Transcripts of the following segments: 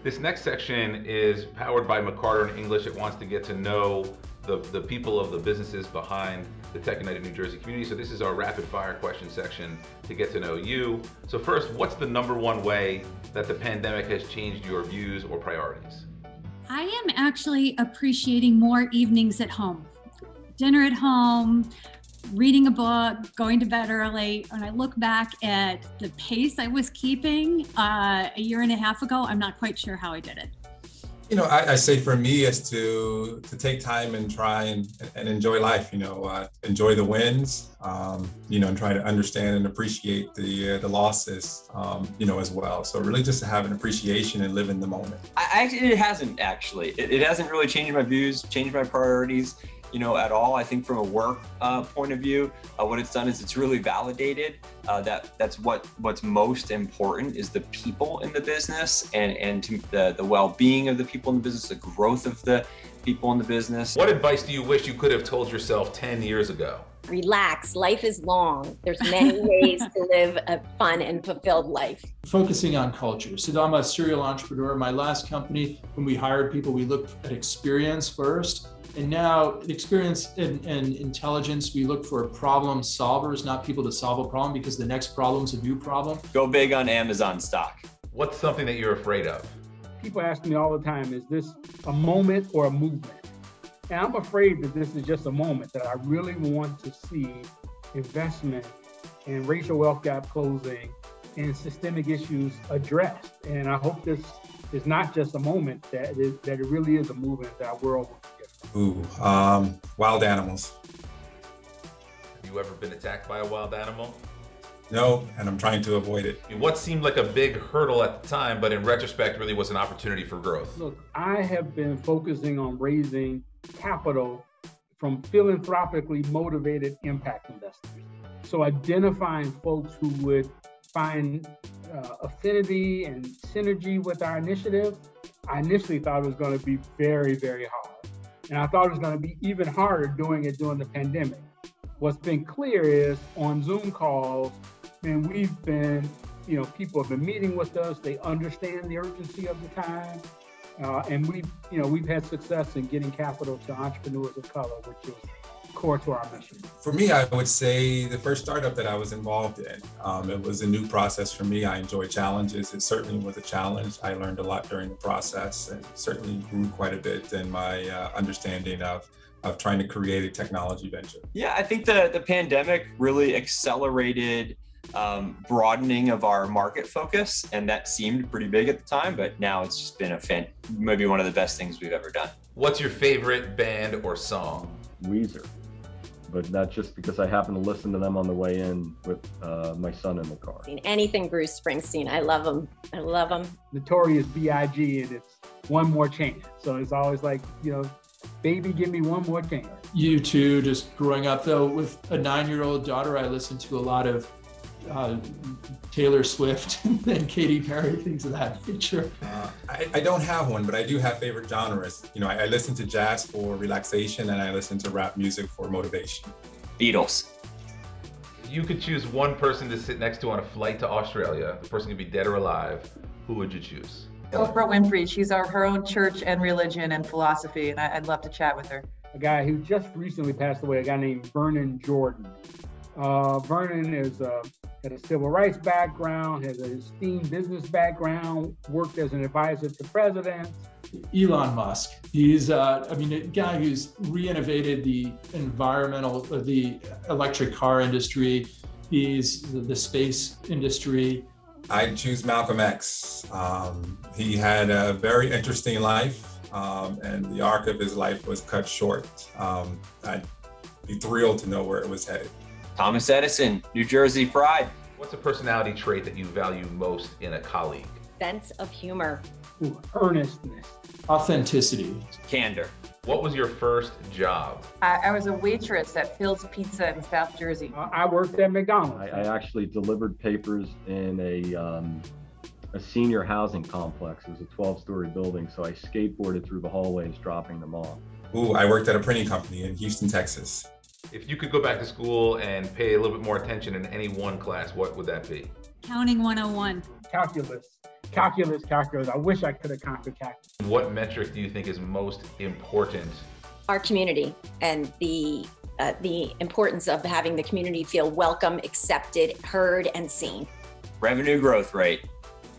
This next section is powered by McCarter in English. It wants to get to know the people of the businesses behind the TechUnited New Jersey community. So this is our rapid fire question section to get to know you. So first, what's the #1 way that the pandemic has changed your views or priorities? I am actually appreciating more evenings at home. Dinner at home, reading a book, going to bed early. When I look back at the pace I was keeping a year and a half ago, I'm not quite sure how I did it. You know, I say for me is to take time and try and enjoy life, enjoy the wins, and try to understand and appreciate the losses, as well. So really just to have an appreciation and live in the moment. It hasn't actually. It hasn't really changed my views, changed my priorities, at all. I think from a work point of view, what it's done is it's really validated that's what's most important is the people in the business and the well-being of the people in the business, the growth of the people in the business. What advice do you wish you could have told yourself 10 years ago? Relax, life is long. There's many ways to live a fun and fulfilled life. Focusing on culture. So I'm a serial entrepreneur. My last company, when we hired people, we looked at experience first. And now experience and intelligence, we look for problem solvers, not people to solve a problem, because the next problem's a new problem. Go big on Amazon stock. What's something that you're afraid of? People ask me all the time, is this a moment or a movement? And I'm afraid that this is just a moment, that I really want to see investment and racial wealth gap closing and systemic issues addressed. And I hope this is not just a moment, that it really is a movement that our world will get. Wild animals. Have you ever been attacked by a wild animal? No, and I'm trying to avoid it. What seemed like a big hurdle at the time, but in retrospect really was an opportunity for growth? Look, I have been focusing on raising capital from philanthropically motivated impact investors. So identifying folks who would find affinity and synergy with our initiative, I initially thought it was going to be very, very hard. And I thought it was going to be even harder doing it during the pandemic. What's been clear is on Zoom calls, and we've been, people have been meeting with us. They understand the urgency of the time. And we've had success in getting capital to entrepreneurs of color, which is core to our mission. For me, I would say the first startup that I was involved in, it was a new process for me. I enjoy challenges. It certainly was a challenge. I learned a lot during the process and certainly grew quite a bit in my understanding of trying to create a technology venture. Yeah, I think the pandemic really accelerated broadening of our market focus, and that seemed pretty big at the time, but now it's just been maybe one of the best things we've ever done. What's your favorite band or song? Weezer, but that's just because I happen to listen to them on the way in with my son in the car. Anything Bruce Springsteen, I love him. I love him. Notorious B.I.G. and it's One More Chance. So it's always like, baby, give me one more chance. You too, just growing up though, with a 9-year-old daughter, I listened to a lot of Taylor Swift and Katy Perry, things of that nature. I don't have one, but I do have favorite genres. I listen to jazz for relaxation and I listen to rap music for motivation. Beatles. If you could choose one person to sit next to on a flight to Australia, the person could be dead or alive, who would you choose? Oprah Winfrey. She's her own church and religion and philosophy, and I'd love to chat with her. A guy who just recently passed away, a guy named Vernon Jordan. Vernon had a civil rights background, has an esteemed business background, worked as an advisor to presidents. Elon Musk. He's a guy who's re-innovated the the electric car industry. He's the space industry. I'd choose Malcolm X. He had a very interesting life, and the arc of his life was cut short. I'd be thrilled to know where it was headed. Thomas Edison, New Jersey pride. What's a personality trait that you value most in a colleague? Sense of humor. Earnestness. Authenticity. Candor. What was your first job? I was a waitress at Phil's Pizza in South Jersey. I worked at McDonald's. I actually delivered papers in a senior housing complex. It was a 12-story building, so I skateboarded through the hallways dropping them off. I worked at a printing company in Houston, Texas. If you could go back to school and pay a little bit more attention in any one class, what would that be? Counting 101. calculus. I wish I could have conquered calculus. What metric do you think is most important? Our community and the importance of having the community feel welcome, accepted, heard, and seen. Revenue growth rate.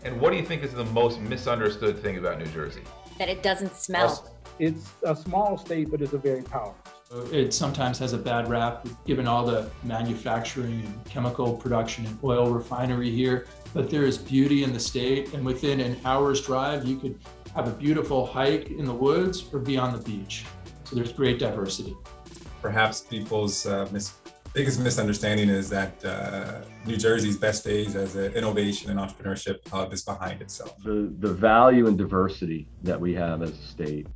And what do you think is the most misunderstood thing about New Jersey? That it doesn't smell. It's a small state, but it's a very powerful. It sometimes has a bad rap, given all the manufacturing and chemical production and oil refinery here. But there is beauty in the state, and within an hour's drive, you could have a beautiful hike in the woods or be on the beach. So there's great diversity. Perhaps people's biggest misunderstanding is that New Jersey's best days as an innovation and entrepreneurship hub is behind itself. The value and diversity that we have as a state